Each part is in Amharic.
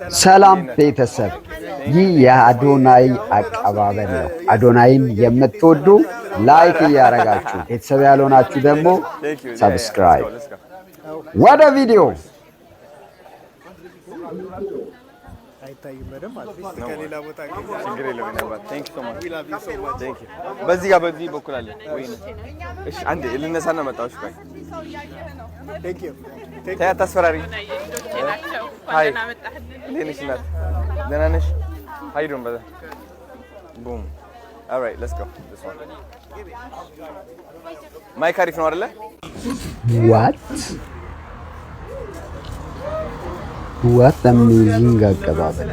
ሰላም ቤተሰብ፣ ይህ የአዶናይ አቀባበል ነው። አዶናይን የምትወዱ ላይክ እያደረጋችሁ ቤተሰብ ያልሆናችሁ ደግሞ ሰብስክራይብ። ወደ ቪዲዮ በዚህ ጋር በዚህ በኩል አለ ወይ? እሺ አንዴ ልነሳና መጣሁሽ። ቆይ ታያ ታስፈራሪ። ሃይ ለነሽ ናት። ደህና ነሽ? ሃይ ዶን በዛ ቡም ኦልራይት ሌትስ ጎ ዲስ ዋን ማይክ አሪፍ ነው አይደለ? What amazing አቀባበል!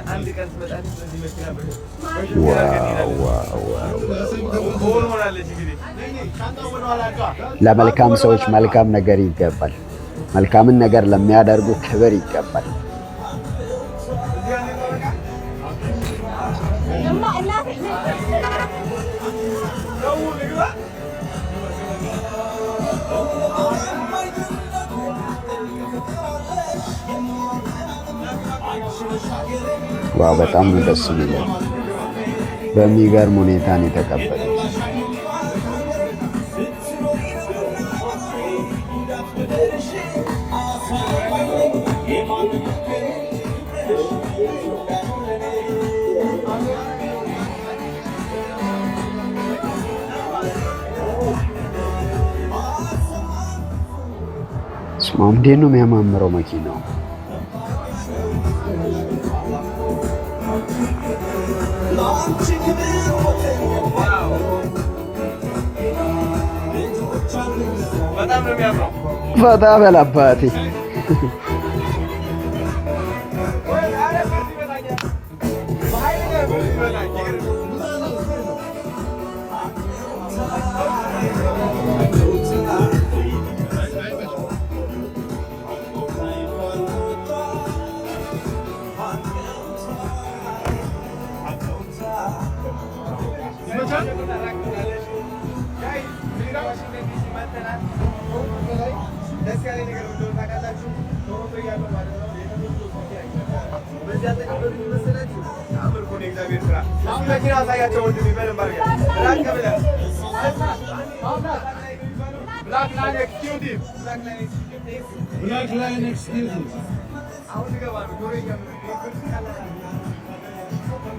ለመልካም ሰዎች መልካም ነገር ይገባል። መልካምን ነገር ለሚያደርጉ ክብር ይገባል። ዋው በጣም ደስ የሚለው በሚገርም ሁኔታ ነው የተቀበሉት። እንዴት ነው የሚያማምረው መኪናው! ፈታ በል አባቴ።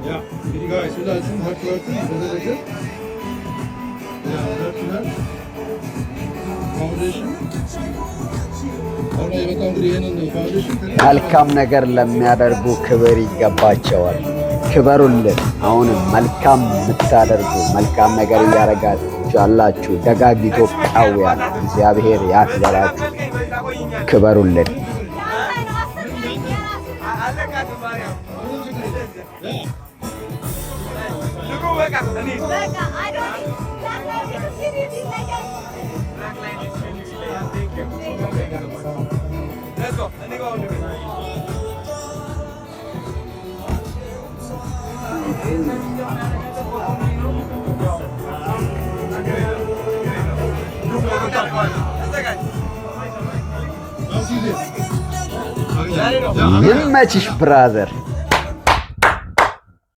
Ja, die guys, we laten zien hard werken. Dat is het. Ja, dat is foundation. መልካም ነገር ለሚያደርጉ ክብር ይገባቸዋል። ክበሩልን። አሁንም መልካም የምታደርጉ መልካም ነገር እያደረጋችሁ ያላችሁ ደጋግ ኢትዮጵያውያን እግዚአብሔር ያክብራችሁ። ክበሩልን። ይመችሽ ብራዘር።